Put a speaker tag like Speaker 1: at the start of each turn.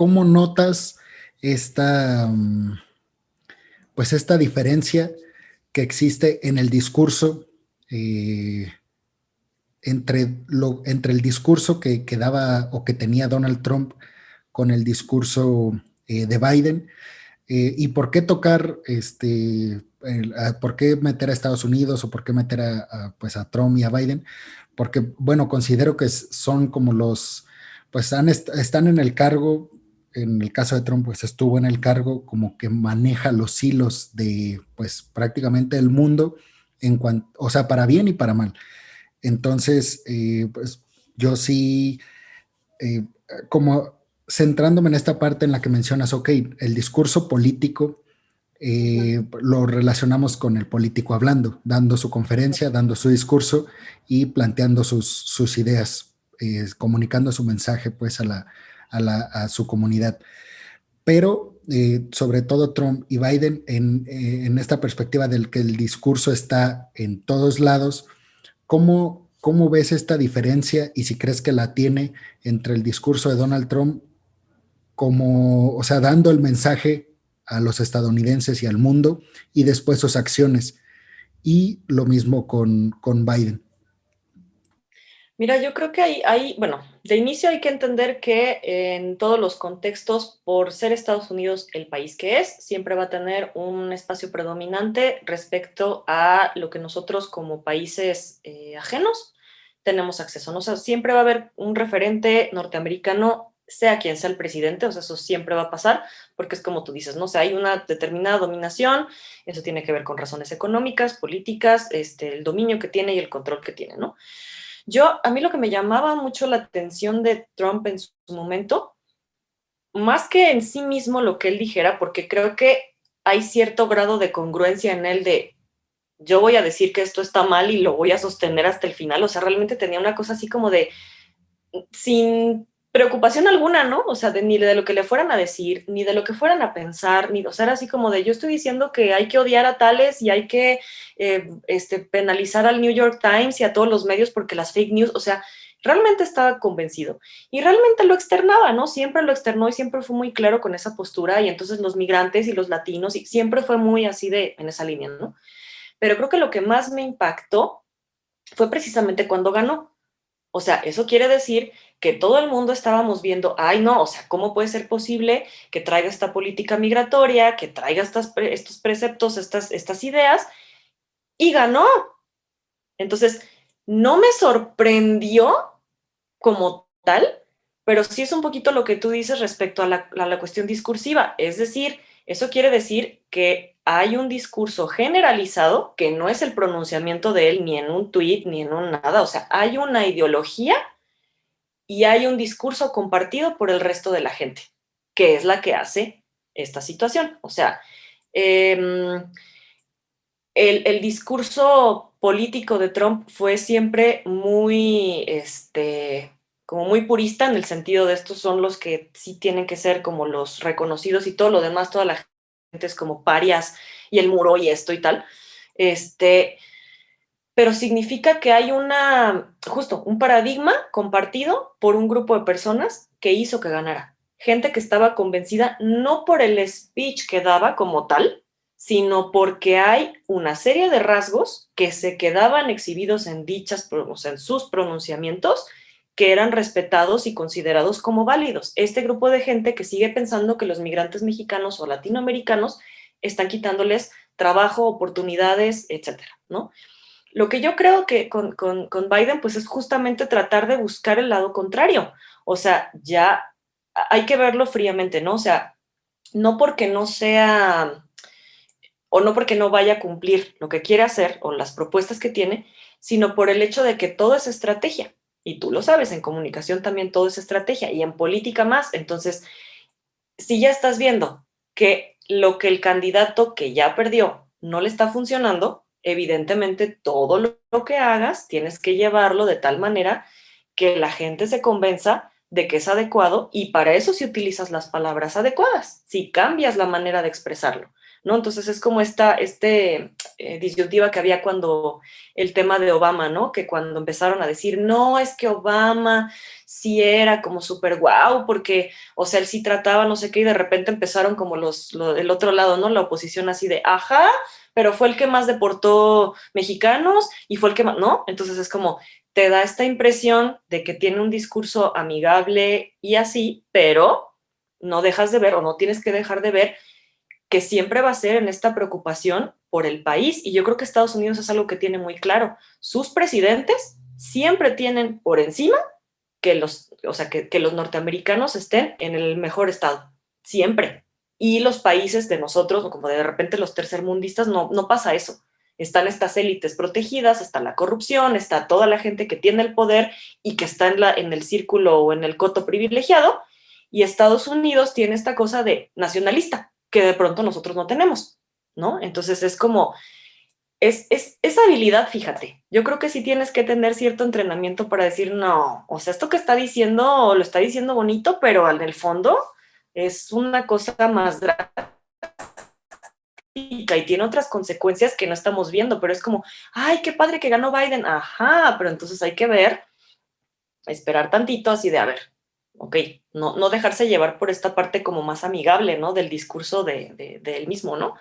Speaker 1: ¿cómo notas esta, pues esta diferencia que existe en el discurso eh, entre el discurso que daba o que tenía Donald Trump con el discurso de Biden? ¿Y por qué tocar, por qué meter a Estados Unidos o por qué meter pues a Trump y a Biden? Porque, bueno, considero que son como pues están en el cargo, en el caso de Trump, pues estuvo en el cargo como que maneja los hilos de, pues prácticamente el mundo, o sea, para bien y para mal. Entonces, pues yo sí, eh, como centrándome en esta parte en la que mencionas, ok, el discurso político
Speaker 2: Ujú.
Speaker 1: lo relacionamos con el político hablando, dando su conferencia, dando su discurso y planteando sus ideas, comunicando su mensaje pues a su comunidad. Pero sobre todo Trump y Biden en esta perspectiva del que el discurso está en todos lados. ¿Cómo ves esta diferencia y si crees que la tiene entre el discurso de Donald Trump como, o sea, dando el mensaje a los estadounidenses y al mundo y después sus acciones? Y lo mismo con Biden.
Speaker 2: Mira, yo creo que bueno, de inicio hay que entender que en todos los contextos, por ser Estados Unidos el país que es, siempre va a tener un espacio predominante respecto a lo que nosotros como países ajenos tenemos acceso, ¿no? O sea, siempre va a haber un referente norteamericano, sea quien sea el presidente, o sea, eso siempre va a pasar, porque es como tú dices, ¿no? O sea, hay una determinada dominación, eso tiene que ver con razones económicas, políticas, el dominio que tiene y el control que tiene, ¿no? A mí lo que me llamaba mucho la atención de Trump en su momento, más que en sí mismo lo que él dijera, porque creo que hay cierto grado de congruencia en él de yo voy a decir que esto está mal y lo voy a sostener hasta el final, o sea, realmente tenía una cosa así como de sin preocupación alguna, ¿no? O sea, ni de lo que le fueran a decir, ni de lo que fueran a pensar, ni, o sea, era así como de yo estoy diciendo que hay que odiar a tales y hay que penalizar al New York Times y a todos los medios porque las fake news, o sea, realmente estaba convencido y realmente lo externaba, ¿no? Siempre lo externó y siempre fue muy claro con esa postura y entonces los migrantes y los latinos y siempre fue muy así de en esa línea, ¿no? Pero creo que lo que más me impactó fue precisamente cuando ganó. O sea, eso quiere decir que todo el mundo estábamos viendo, ay no, o sea, ¿cómo puede ser posible que traiga esta política migratoria, que traiga estos preceptos, estas ideas? Y ganó. Entonces, no me sorprendió como tal, pero sí es un poquito lo que tú dices respecto a la cuestión discursiva. Es decir, eso quiere decir que hay un discurso generalizado, que no es el pronunciamiento de él ni en un tuit, ni en un nada, o sea, hay una ideología y hay un discurso compartido por el resto de la gente, que es la que hace esta situación. O sea, eh, el discurso político de Trump fue siempre muy, como muy purista en el sentido de estos son los que sí tienen que ser como los reconocidos y todo lo demás, toda la gente es como parias y el muro y esto y tal. Este, pero significa que hay justo, un paradigma compartido por un grupo de personas que hizo que ganara. Gente que estaba convencida no por el speech que daba como tal, sino porque hay una serie de rasgos que se quedaban exhibidos en o sea, en sus pronunciamientos, que eran respetados y considerados como válidos. Este grupo de gente que sigue pensando que los migrantes mexicanos o latinoamericanos están quitándoles trabajo, oportunidades, etcétera, ¿no? Lo que yo creo que con Biden, pues es justamente tratar de buscar el lado contrario. O sea, ya hay que verlo fríamente, ¿no? O sea, no porque no sea o no porque no vaya a cumplir lo que quiere hacer o las propuestas que tiene, sino por el hecho de que todo es estrategia. Y tú lo sabes, en comunicación también todo es estrategia y en política más. Entonces, si ya estás viendo que lo que el candidato que ya perdió no le está funcionando, evidentemente todo lo que hagas tienes que llevarlo de tal manera que la gente se convenza de que es adecuado y para eso si utilizas las palabras adecuadas, si cambias la manera de expresarlo. ¿no? Entonces es como disyuntiva que había cuando el tema de Obama, ¿no? Que cuando empezaron a decir, no, es que Obama sí era como súper guau, porque, o sea, él sí trataba no sé qué, y de repente empezaron como el otro lado, ¿no? La oposición así de, ajá, pero fue el que más deportó mexicanos y fue el que más, ¿no? Entonces es como, te da esta impresión de que tiene un discurso amigable y así, pero no dejas de ver o no tienes que dejar de ver que siempre va a ser en esta preocupación por el país. Y yo creo que Estados Unidos es algo que tiene muy claro. Sus presidentes siempre tienen por encima o sea, que los norteamericanos estén en el mejor estado. Siempre. Y los países de nosotros, como de repente los tercermundistas, no pasa eso. Están estas élites protegidas, está la corrupción, está toda la gente que tiene el poder y que está en el círculo o en el coto privilegiado, y Estados Unidos tiene esta cosa de nacionalista, que de pronto nosotros no tenemos, ¿no? Entonces es como, esa habilidad, fíjate, yo creo que sí tienes que tener cierto entrenamiento para decir, no, o sea, esto que está diciendo, lo está diciendo bonito, pero en el fondo es una cosa más drástica y tiene otras consecuencias que no estamos viendo, pero es como, ay, qué padre que ganó Biden, ajá, pero entonces hay que ver, esperar tantito así de, a ver, ok, no dejarse llevar por esta parte como más amigable, ¿no? Del discurso de él mismo, ¿no?